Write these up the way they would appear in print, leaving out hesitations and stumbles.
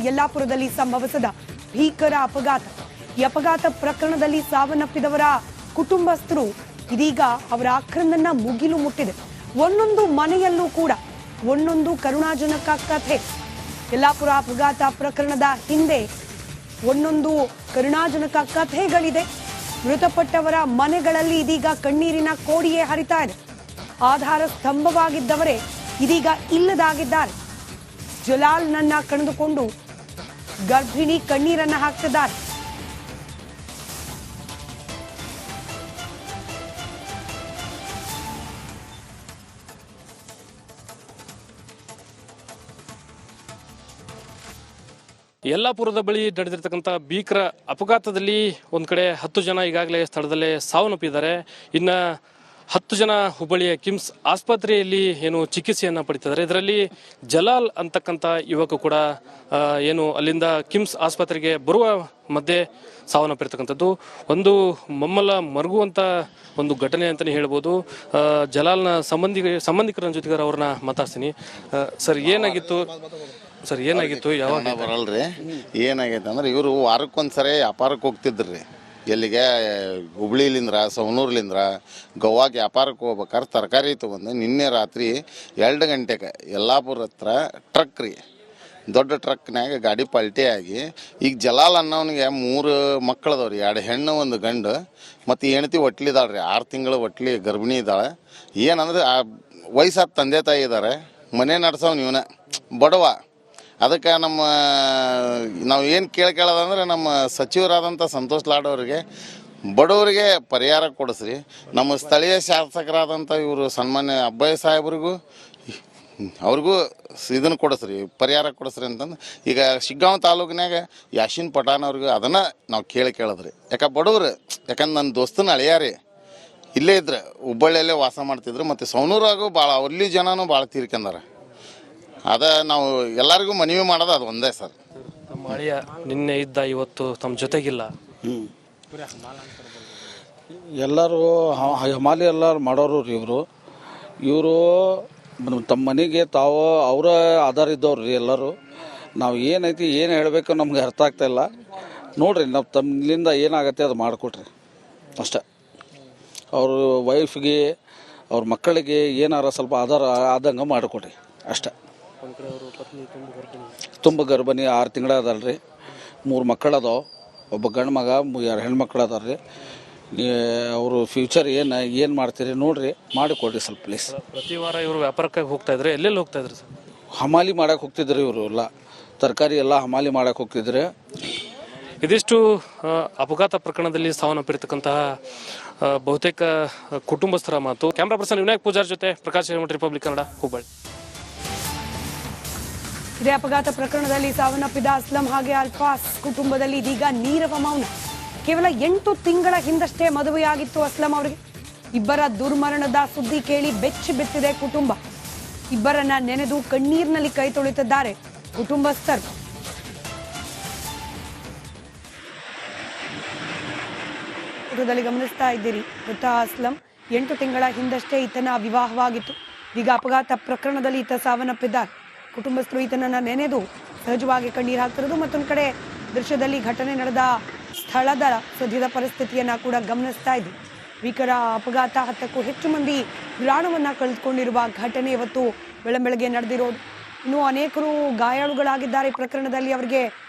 ಯಲ್ಲಾಪುರದಲ್ಲಿ ಸಂಭವಿಸಿದ ಭೀಕರ ಅಪಘಾತ. ಈ ಅಪಘಾತ ಪ್ರಕರಣದಲ್ಲಿ ಸಾವನ್ನಪ್ಪಿದವರ ಕುಟುಂಬಸ್ಥರು ಇದೀಗ ಅವರ ಆಕ್ರಂದನ್ನ ಮುಗಿಲು ಮುಟ್ಟಿದೆ. ಒಂದೊಂದು ಮನೆಯಲ್ಲೂ ಕೂಡ ಒಂದೊಂದು ಕರುಣಾಜನಕ ಕಥೆ. ಯಲ್ಲಾಪುರ ಅಪಘಾತ ಪ್ರಕರಣದ ಹಿಂದೆ ಒಂದೊಂದು ಕರುಣಾಜನಕ ಕಥೆಗಳಿದೆ. ಮೃತಪಟ್ಟವರ ಮನೆಗಳಲ್ಲಿ ಇದೀಗ ಕಣ್ಣೀರಿನ ಕೋಡಿಯೇ ಹರಿತಾ ಇದೆ. ಆಧಾರ ಸ್ತಂಭವಾಗಿದ್ದವರೇ ಇದೀಗ ಇಲ್ಲದಾಗಿದ್ದಾರೆ. ಜಲಾಲ್ನನ್ನ ಕಳೆದುಕೊಂಡು ಗರ್ಭಿಣಿ ಕಣ್ಣೀರನ್ನ ಹಾಕ್ತಿದ್ದಾರೆ. ಯಲ್ಲಾಪುರದ ಬಳಿ ನಡೆದಿರ್ತಕ್ಕಂಥ ಭೀಕರ ಅಪಘಾತದಲ್ಲಿ ಒಂದು ಕಡೆ 10 ಜನ ಈಗಾಗಲೇ ಸ್ಥಳದಲ್ಲೇ ಸಾವನ್ನಪ್ಪಿದ್ದಾರೆ. ಇನ್ನು 10 ಜನ ಹುಬ್ಬಳ್ಳಿಯ ಕಿಮ್ಸ್ ಆಸ್ಪತ್ರೆಯಲ್ಲಿ ಏನು ಚಿಕಿತ್ಸೆಯನ್ನು ಪಡಿತಿದ್ದಾರೆ. ಇದರಲ್ಲಿ ಜಲಾಲ್ ಅಂತಕ್ಕಂಥ ಯುವಕ ಕೂಡ ಏನು ಅಲ್ಲಿಂದ ಕಿಮ್ಸ್ ಆಸ್ಪತ್ರೆಗೆ ಬರುವ ಮಧ್ಯೆ ಸಾವನ್ನಪ್ಪಿರ್ತಕ್ಕಂಥದ್ದು ಒಂದು ಮಮ್ಮಲ ಮರುಗುವಂಥ ಒಂದು ಘಟನೆ ಅಂತಲೇ ಹೇಳ್ಬೋದು. ಜಲಾಲ್ನ ಸಂಬಂಧಿಕರ ಜೊತೆಗಾರ ಅವ್ರನ್ನ ಮಾತಾಡ್ತೀನಿ. ಸರ್, ಏನಾಗಿತ್ತು? ಯಾವಾಗ ಬರಲ್ರಿ? ಏನಾಗೈತೆ ಅಂದ್ರೆ ಇವರು ವಾರಕ್ಕೊಂದ್ಸರಿ ವ್ಯಾಪಾರಕ್ಕೆ ಹೋಗ್ತಿದ್ರಿ. ಎಲ್ಲಿಗೆ? ಹುಬ್ಳಿಲಿಂದ್ರ ಸವಣೂರ್ಲಿಂದ್ರ ಗೋವಾಗೆ ವ್ಯಾಪಾರಕ್ಕೆ ಹೋಗ್ಬೇಕಾದ್ರೆ ತರಕಾರಿ ತೊಗೊಂಡು ನಿನ್ನೆ ರಾತ್ರಿ 2 ಗಂಟೆಗೆ ಯಲ್ಲಾಪುರ ಹತ್ರ ಟ್ರಕ್ ರೀ, ದೊಡ್ಡ ಟ್ರಕ್ನಾಗ ಗಾಡಿ ಪಲ್ಟಿ ಆಗಿ ಈಗ ಜಲಾಲ್ ಅನ್ನೋನಿಗೆ 3 ಮಕ್ಕಳದವ್ರಿ, 2 ಹೆಣ್ಣು 1 ಗಂಡು, ಮತ್ತು ಹೆಂಡತಿ ಒಟ್ಲಿದಾಳ್ರಿ, 6 ತಿಂಗಳು ಒಟ್ಲಿ ಗರ್ಭಿಣಿ ಇದ್ದಾಳೆ. ಏನಂದ್ರೆ ವಯಸ್ಸಾದ ತಂದೆ ತಾಯಿ ಇದ್ದಾರೆ, ಮನೆ ನಡೆಸೋನು ಇವನ ಬಡವ. ಅದಕ್ಕೆ ನಾವು ಏನು ಕೇಳೋದಂದ್ರೆ ನಮ್ಮ ಸಚಿವರಾದಂಥ ಸಂತೋಷ್ ಲಾಡ್ ಅವರಿಗೆ ಬಡವರಿಗೆ ಪರಿಹಾರ ಕೊಡಿಸ್ರಿ. ನಮ್ಮ ಸ್ಥಳೀಯ ಶಾಸಕರಾದಂಥ ಇವರು ಸನ್ಮಾನ್ಯ ಅಬ್ಬಯ್ಯ ಸಾಹೇಬ್ರಿಗೂ ಅವ್ರಿಗೂ ಇದನ್ನು ಕೊಡಿಸ್ರಿ, ಪರಿಹಾರ ಕೊಡಿಸ್ರಿ ಅಂತಂದು ಈಗ ಶಿಗ್ಗಾಂವ್ ತಾಲೂಕಿನಾಗ ಯಾಶೀನ್ ಪಠಾಣ್ ಅವ್ರಿಗೂ ಅದನ್ನು ನಾವು ಕೇಳಿದ್ರಿ. ಬಡವ್ರು, ಯಾಕಂದ್ರೆ ನನ್ನ ದೋಸ್ತನ ಅಳಿಯಾರಿ ಇಲ್ಲೇ ಇದ್ರೆ ಹುಬ್ಬಳ್ಳಿಯಲ್ಲೇ ವಾಸ ಮಾಡ್ತಿದ್ರು, ಮತ್ತು ಸವಣೂರಾಗೂ ಭಾಳ ಅಲ್ಲಿ ಜನನೂ ಭಾಳ ತೀರ್ಕೊಂಡಾರ. ಅದ ನಾವು ಎಲ್ಲರಿಗೂ ಮನವಿ ಮಾಡೋದು ಅದು ಒಂದೇ ಸರ್. ನಮ್ಮ ಅಳಿಯ ನಿನ್ನೆ ಇದ್ದ, ಇವತ್ತು ತಮ್ಮ ಜೊತೆಗಿಲ್ಲ. ಎಲ್ಲರೂ ಹಮಾಲಿ ಎಲ್ಲರೂ ಮಾಡೋರು ರೀ ಇವರು ತಮ್ಮ ಮನೆಗೆ ತಾವು ಅವರ ಆಧಾರ ಇದ್ದವ್ರು ರೀ ಎಲ್ಲರೂ. ನಾವು ಏನೈತಿ ಏನು ಹೇಳಬೇಕು ನಮ್ಗೆ ಅರ್ಥ ಆಗ್ತಾಯಿಲ್ಲ. ನೋಡಿರಿ, ನಾವು ತಮ್ಮಿಂದ ಏನಾಗತ್ತೆ ಅದು ಮಾಡಿಕೊಟ್ರಿ ಅಷ್ಟೇ. ಅವ್ರ ವೈಫ್ಗೆ ಅವ್ರ ಮಕ್ಕಳಿಗೆ ಏನಾರ ಸ್ವಲ್ಪ ಆಧಾರ ಆದಂಗೆ ಮಾಡಿಕೊಡ್ರಿ ಅಷ್ಟೇ. ತುಂಬ ಗರ್ಭಿಣಿ 6 ತಿಂಗಳು ಅದಲ್ರಿ, 3 ಮಕ್ಕಳು ಅದಾವೆ, ಒಬ್ಬ ಗಂಡು ಮಗ, 2 ಹೆಣ್ಮಕ್ಳು ಅದಾರ ರೀ. ಅವರು ಫ್ಯೂಚರ್ ಏನು ಮಾಡ್ತೀರಿ ನೋಡ್ರಿ, ಮಾಡಿಕೊಡ್ರಿ ಸ್ವಲ್ಪ ಪ್ಲೀಸ್. ಪ್ರತಿ ವಾರ ಇವರು ವ್ಯಾಪಾರಕ್ಕೆ ಹೋಗ್ತಾ ಇದ್ರೆ ಎಲ್ಲೆಲ್ಲಿ ಹೋಗ್ತಾ ಇದ್ರಿ ಸರ್? ಹಮಾಲಿ ಮಾಡಕ್ಕೆ ಹೋಗ್ತಿದ್ರಿ ಇವರು, ಎಲ್ಲ ತರಕಾರಿ ಎಲ್ಲ ಹಮಾಲಿ ಮಾಡಕ್ಕೆ ಹೋಗ್ತಿದ್ರಿ. ಇದಿಷ್ಟು ಅಪಘಾತ ಪ್ರಕರಣದಲ್ಲಿ ಸಾವನ್ನಪ್ಪಿರ್ತಕ್ಕಂತಹ ಬಹುತೇಕ ಕುಟುಂಬಸ್ಥರ ಮಾತು. ಕ್ಯಾಮ್ರಾ ಪರ್ಸನ್ ವಿನಾಯಕ್ ಪೂಜಾರ್ ಜೊತೆ ಪ್ರಕಾಶ್ ರಿಪಬ್ಲಿಕ್ ಕನ್ನಡ, ಹುಬ್ಬಳ್ಳಿ. ಇದೇ ಅಪಘಾತ ಪ್ರಕರಣದಲ್ಲಿ ಸಾವನ್ನಪ್ಪಿದ ಅಸ್ಲಂ ಹಾಗೆ ಅಲ್ಫಾಸ್ ಕುಟುಂಬದಲ್ಲಿ ಇದೀಗ ನೀರವ ಮೌನ. ಕೇವಲ 8 ತಿಂಗಳ ಹಿಂದಷ್ಟೇ ಮದುವೆಯಾಗಿತ್ತು ಅಸ್ಲಂ ಅವರಿಗೆ. ಇಬ್ಬರ ದುರ್ಮರಣದ ಸುದ್ದಿ ಕೇಳಿ ಬೆಚ್ಚಿ ಬಿತ್ತಿದೆ ಕುಟುಂಬ. ಇಬ್ಬರನ್ನ ನೆನೆದು ಕಣ್ಣೀರಿನಲ್ಲಿ ಕೈ ತೊಳೆಯುತ್ತಿದ್ದಾರೆ ಕುಟುಂಬಸ್ಥರು. ಚಿತ್ರದಲ್ಲಿ ಗಮನಿಸ್ತಾ ಇದ್ದೀರಿ, ಮೃತ ಅಸ್ಲಂ 8 ತಿಂಗಳ ಹಿಂದಷ್ಟೇ ಈತನ ವಿವಾಹವಾಗಿತ್ತು. ಈಗ ಅಪಘಾತ ಪ್ರಕರಣದಲ್ಲಿ ಈತ ಸಾವನ್ನಪ್ಪಿದ್ದಾರೆ. ಕುಟುಂಬಸ್ಥರು ಈತನನ್ನ ನೆನೆದು ಸಹಜವಾಗಿ ಕಣ್ಣೀರು ಹಾಕ್ತಿರೋದು. ಮತ್ತೊಂದು ಕಡೆ ದೃಶ್ಯದಲ್ಲಿ ಘಟನೆ ನಡೆದ ಸ್ಥಳದ ಸದ್ಯದ ಪರಿಸ್ಥಿತಿಯನ್ನ ಕೂಡ ಗಮನಿಸ್ತಾ ಇದ್ವಿ. ಭೀಕರ ಅಪಘಾತ, 10ಕ್ಕೂ ಹೆಚ್ಚು ಮಂದಿ ಪ್ರಾಣವನ್ನ ಕಳೆದುಕೊಂಡಿರುವ ಘಟನೆ ಇವತ್ತು ಬೆಳಂಬೆಳಗ್ಗೆ ನಡೆದಿರೋದು. ಇನ್ನು ಅನೇಕರು ಗಾಯಾಳುಗಳಾಗಿದ್ದಾರೆ. ಈ ಪ್ರಕರಣದಲ್ಲಿ ಅವರಿಗೆ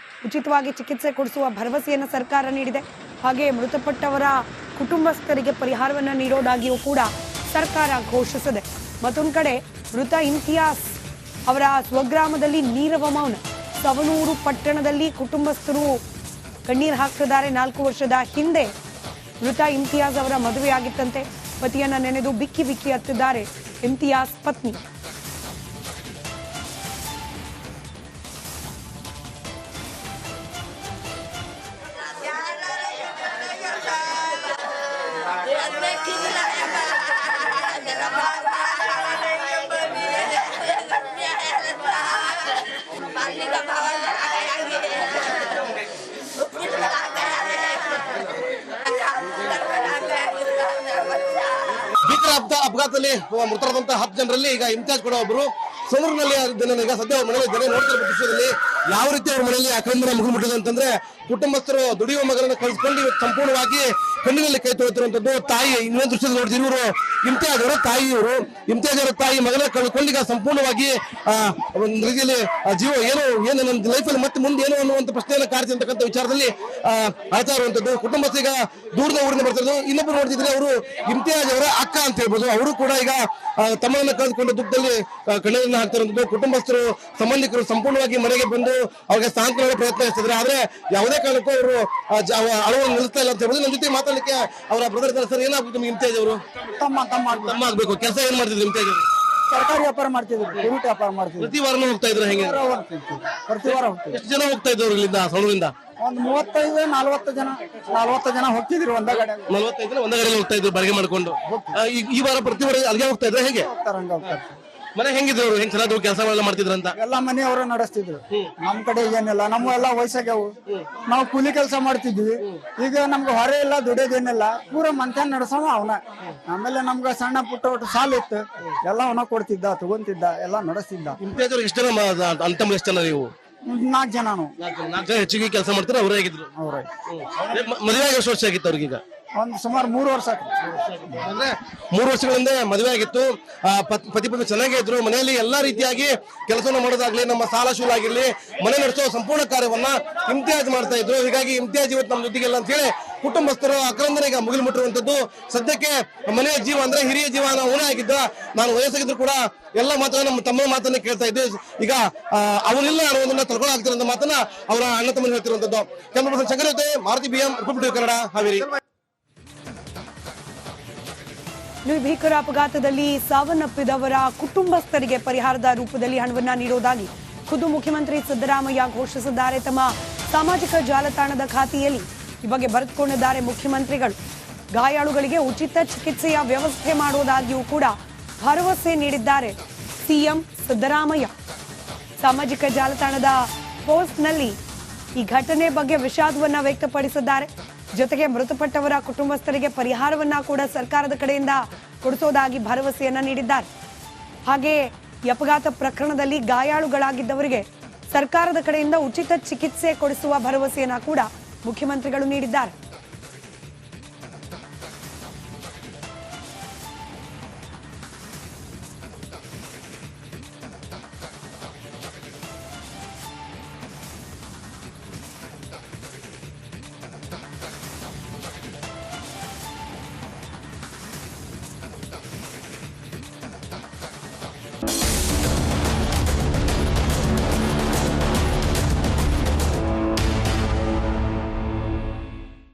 ಉಚಿತವಾಗಿ ಚಿಕಿತ್ಸೆ ಕೊಡಿಸುವ ಭರವಸೆಯನ್ನು ಸರ್ಕಾರ ನೀಡಿದೆ. ಹಾಗೆ ಮೃತಪಟ್ಟವರ ಕುಟುಂಬಸ್ಥರಿಗೆ ಪರಿಹಾರವನ್ನು ನೀಡೋದಾಗಿಯೂ ಕೂಡ ಸರ್ಕಾರ ಘೋಷಿಸಿದೆ. ಮತ್ತೊಂದು ಕಡೆ ಮೃತ ಇಮ್ತಿಯಾಸ್ ಅವರ ಸ್ವಗ್ರಾಮದಲ್ಲಿ ನೀರವ ಮೌನ. ಸವಣೂರು ಪಟ್ಟಣದಲ್ಲಿ ಕುಟುಂಬಸ್ಥರು ಕಣ್ಣೀರು ಹಾಕ್ತಿದ್ದಾರೆ. 4 ವರ್ಷದ ಹಿಂದೆ ಮೃತ ಇಮ್ತಿಯಾಸ್ ಅವರ ಮದುವೆಯಾಗಿತ್ತಂತೆ. ಪತಿಯನ್ನ ನೆನೆದು ಬಿಕ್ಕಿ ಬಿಕ್ಕಿ ಹತ್ತಿದ್ದಾರೆ ಇಮ್ತಿಯಾಸ್ ಪತ್ನಿ. ಭೀಕರ ಅಪಘಾತದಲ್ಲಿ ಮೃತರಾದಂತಹ 10 ಜನರಲ್ಲಿ ಈಗ ಇಮ್ತಿಯಾಜ್ ಕೂಡ ಒಬ್ಬರು. ಸವಣೂರಿನಲ್ಲಿ ಈಗ ಸದ್ಯ ಮನೆಯಲ್ಲಿ ನೋಡ್ತಿರುವ ದೃಶ್ಯದಲ್ಲಿ ಯಾವ ರೀತಿ ಅವ್ರ ಮನೆಯಲ್ಲಿ ಆಕ್ರಂದನ ಮುಗಿದ್ಬಿಟ್ಟಿದೆ ಅಂತಂದ್ರೆ ಕುಟುಂಬಸ್ಥರು ದುಡಿಯುವ ಮಗನನ್ನು ಕಳಿಸ್ಕೊಂಡು ಇವತ್ತು ಸಂಪೂರ್ಣವಾಗಿ ಕಣ್ಣಿನಲ್ಲಿ ಕೈ ತೊಳೆತಿರುವಂತದ್ದು. ತಾಯಿ ಇನ್ನೊಂದು ದೃಶ್ಯದಲ್ಲಿ ನೋಡಿದ್ರೆ ಇವರು ಇಮ್ತಿಯಾಜ್ ಅವರ ತಾಯಿ, ಇಮ್ತಿಯಾಜ್ ಅವರ ತಾಯಿ ಮಗನ ಕಳ್ಕೊಂಡು ಈಗ ಸಂಪೂರ್ಣವಾಗಿ ಒಂದು ರೀತಿಯಲ್ಲಿ ಜೀವ ಏನು ನನ್ನ ಲೈಫಲ್ಲಿ ಮತ್ತೆ ಮುಂದೆ ಏನು ಅನ್ನುವಂಥ ಪ್ರಶ್ನೆಯನ್ನು ಕಾಡ್ತಿರ್ತಕ್ಕಂಥ ವಿಚಾರದಲ್ಲಿ ಆಯ್ತಾ ಇರುವಂತದ್ದು. ಕುಟುಂಬಸ್ಥರು ಈಗ ದೂರದ ಊರಿನ ಬರ್ತಿರೋದು. ಇನ್ನೊಬ್ರು ನೋಡ್ತಿದ್ರೆ ಅವರು ಇಮ್ತಿಯಾಜ್ ಅವರ ಅಕ್ಕ ಅಂತ ಹೇಳ್ಬೋದು. ಅವರು ಕೂಡ ಈಗ ತಮ್ಮನ್ನ ಕಳೆದುಕೊಂಡು ದುಃಖದಲ್ಲಿ ಕಣ್ಣೀರನ್ನು ಹಾಕ್ತಿರುವಂತದ್ದು. ಕುಟುಂಬಸ್ಥರು ಸಂಬಂಧಿಕರು ಸಂಪೂರ್ಣವಾಗಿ ಮನೆಗೆ ಬಂದು ಅವ್ರಿಗೆ ಸಾಂತ್ವನ ಪ್ರಯತ್ನಿಸ್ತಿದ್ರೆ, ಆದ್ರೆ ಯಾವುದೇ ಕಾರಣಕ್ಕೂ ಅವರು ಅಳವನ್ನು ನಿಲ್ಲಿಸ್ತಾ ಇಲ್ಲ ಅಂತ ಹೇಳ್ಬೋದು. ನನ್ನ ಜೊತೆ ಮಾತಾಡಲಿಕ್ಕೆ ಅವರ ಬ್ರದರ್ ಇದ್ದಾರೆ. ಸರ್, ಏನಾಗ್ಬೇಕು ನಿಮ್ಗೆ ಇಮ್ತಿಯಾಜ್ ಅವರು? ತಮ್ಮ ಆಗ್ಬೇಕು. ಕೆಲಸ ಏನ್ ಮಾಡ್ತಿದ್ರು ಇಮ್ತಿಯಾಜ್ ಅವರು? ತರಕಾರಿ ವ್ಯಾಪಾರ ಮಾಡ್ತಿದ್ರು, ಫ್ರೂಟ್ ವ್ಯಾಪಾರ ಮಾಡ್ತಿದ್ರು. ಪ್ರತಿ ವಾರನೂ ಹೋಗ್ತಾ ಇದ್ರು? ಹೆಂಗೆ? ಪ್ರತಿ ವಾರ ಹೋಗ್ತಿದ್ರು. ಎಷ್ಟು ಜನ ಹೋಗ್ತಾ ಇದ್ರು ಇಲ್ಲಿಂದ ಸೌಳೂರಿಂದ? ಒಂದು 35-40 ಜನ ಹೋಗ್ತಿದ್ರು ಒಂದ ಗಾಡಿ. 45 ಜನ ಒಂದೇ ಗಾಡಿಯಲ್ಲಿ ಹೋಗ್ತಾ ಇದ್ರು ಬಾಡಿಗೆ ಮಾಡ್ಕೊಂಡು. ಈ ವಾರ ಪ್ರತಿ ವಾರ ಅಲ್ಲಿಗೆ ಹೋಗ್ತಾ ಇದ್ರೆ ಹೇಗೆ? ಹೋಗ್ತಾರೆ. ಮನೆ ಹೆಂಗಿದ್ರು ಅವ್ರು? ಹೆಂಗ್ ಚೆನ್ನಾಗಿ ಕೆಲಸಗಳೆಲ್ಲ ಮಾಡ್ತಿದ್ರಂತ? ಎಲ್ಲ ಮನೆಯವರು ನಡೆಸ್ತಿದ್ರು. ನಮ್ ಕಡೆ ಏನಿಲ್ಲ, ನಮ್ಮ ಎಲ್ಲ ವಯಸ್ಸಾಗ್ಯಾವು. ನಾವು ಕೂಲಿ ಕೆಲಸ ಮಾಡ್ತಿದ್ವಿ. ಈಗ ನಮ್ಗೆ ಹೊರೆ ಇಲ್ಲ, ದುಡಿಯೋದೇನಿಲ್ಲ. ಪೂರ ಮಂತ್ಯಾನ್ ನಡೆಸೋಣ ಅವನ. ಆಮೇಲೆ ನಮ್ಗೆ ಸಣ್ಣ ಪುಟ್ಟ ಸಾಲ ಇತ್ತು, ಎಲ್ಲ ಅವನ ಕೊಡ್ತಿದ್ದ, ತಗೊಂತಿದ್ದ, ಎಲ್ಲ ನಡೆಸ್ತಿದ್ದ. ಇಮ್ತಿಯಾಜ್ ಅವ್ರು ಎಷ್ಟು ಜನ ಅಂತಮ್ಮ? ಎಷ್ಟು ಜನ ನೀವು? 4 ಜನ ನಾವು. 4 ಜನ ಹೆಚ್ಚಿಗೆ ಕೆಲಸ ಮಾಡ್ತಾರೆ. ಅವರೇ ಆಗಿದ್ರು. ಅವ್ರ ಮದುವೆ ಆಗಿ ಎಷ್ಟು ವರ್ಷ ಆಗಿತ್ತು ಅವ್ರಿಗೀಗ? ಒಂದು ಸುಮಾರು 3 ವರ್ಷ ಅಂದ್ರೆ 3 ವರ್ಷಗಳಿಂದ ಮದುವೆ ಆಗಿತ್ತು. ಪತಿ ಪತ್ನಿ ಚೆನ್ನಾಗೇ ಇದ್ರು. ಮನೆಯಲ್ಲಿ ಎಲ್ಲಾ ರೀತಿಯಾಗಿ ಕೆಲಸವನ್ನು ಮಾಡೋದಾಗ್ಲಿ, ನಮ್ಮ ಸಾಲ ಶೂಲ ಆಗಿರ್ಲಿ, ಮನೆ ನಡೆಸೋ ಸಂಪೂರ್ಣ ಕಾರ್ಯವನ್ನ ಇಮ್ತಿಯಾಜ್ ಮಾಡ್ತಾ ಇದ್ರು. ಹೀಗಾಗಿ ಇಮ್ತಿಯಾಜ್ ಇವತ್ತು ನಮ್ಮ ಜೊತೆಗಿಲ್ಲ ಅಂತ ಹೇಳಿ ಕುಟುಂಬಸ್ಥರು ಆಕ್ರಂದನ ಈಗ ಮುಗಿಲು ಮುಟ್ಟಿರುವಂತದ್ದು. ಸದ್ಯಕ್ಕೆ ಮನೆಯ ಜೀವ ಅಂದ್ರೆ ಹಿರಿಯ ಜೀವ ಅವನೇ ಆಗಿದ್ದ. ನಾನು ವಯಸ್ಸಾಗಿದ್ರು ಕೂಡ ಎಲ್ಲ ಮಾತನ್ನ ನಮ್ಮ ತಮ್ಮ ಮಾತನ್ನ ಕೇಳ್ತಾ ಇದ್ದೆ. ಈಗ ಅವನಿಲ್ಲ ಅನ್ನೋದನ್ನ ತಳ್ಕೊಳ್ಳಾಗ್ತಿರೋ ಮಾತನ್ನ ಅವರ ಅಣ್ಣ ತಮ್ಮ ಹೇಳ್ತಿರುವಂತದ್ದು. ಚಂದ್ರಪ್ರಸಾದ್ ಶಂಕರ್ ಜೊತೆ ಮಾರುತಿ BM, ರಿಪಬ್ಲಿಕ್ ಕನ್ನಡ, ಹಾವೇರಿ. ಭೀಕರ ಅಪಘಾತದಲ್ಲಿ ಸಾವನ್ನಪ್ಪಿದವರ ಕುಟುಂಬಸ್ಥರಿಗೆ ಪರಿಹಾರದ ರೂಪದಲ್ಲಿ ಹಣವನ್ನ ನೀಡುವುದಾಗಿ ಖುದ್ದು ಮುಖ್ಯಮಂತ್ರಿ ಸಿದ್ದರಾಮಯ್ಯ ಘೋಷಿಸಿದ್ದಾರೆ. ತಮ್ಮ ಸಾಮಾಜಿಕ ಜಾಲತಾಣದ ಖಾತೆಯಲ್ಲಿ ಈ ಬಗ್ಗೆ ಬರೆದುಕೊಂಡಿದ್ದಾರೆ ಮುಖ್ಯಮಂತ್ರಿಗಳು. ಗಾಯಾಳುಗಳಿಗೆ ಉಚಿತ ಚಿಕಿತ್ಸೆಯ ವ್ಯವಸ್ಥೆ ಮಾಡುವುದಾಗಿಯೂ ಕೂಡ ಭರವಸೆ ನೀಡಿದ್ದಾರೆ ಸಿಎಂ ಸಿದ್ದರಾಮಯ್ಯ. ಸಾಮಾಜಿಕ ಜಾಲತಾಣದ ಪೋಸ್ಟ್ನಲ್ಲಿ ಈ ಘಟನೆ ಬಗ್ಗೆ ವಿಷಾದವನ್ನ ವ್ಯಕ್ತಪಡಿಸಿದ್ದಾರೆ. ಜೊತೆಗೆ ಮೃತಪಟ್ಟವರ ಕುಟುಂಬಸ್ಥರಿಗೆ ಪರಿಹಾರವನ್ನ ಕೂಡ ಸರ್ಕಾರದ ಕಡೆಯಿಂದ ಕೊಡಿಸೋದಾಗಿ ಭರವಸೆಯನ್ನ ನೀಡಿದ್ದಾರೆ. ಹಾಗೆ ಈ ಅಪಘಾತ ಪ್ರಕರಣದಲ್ಲಿ ಗಾಯಾಳುಗಳಾಗಿದ್ದವರಿಗೆ ಸರ್ಕಾರದ ಕಡೆಯಿಂದ ಉಚಿತ ಚಿಕಿತ್ಸೆ ಕೊಡಿಸುವ ಭರವಸೆಯನ್ನ ಕೂಡ ಮುಖ್ಯಮಂತ್ರಿಗಳು ನೀಡಿದ್ದಾರೆ.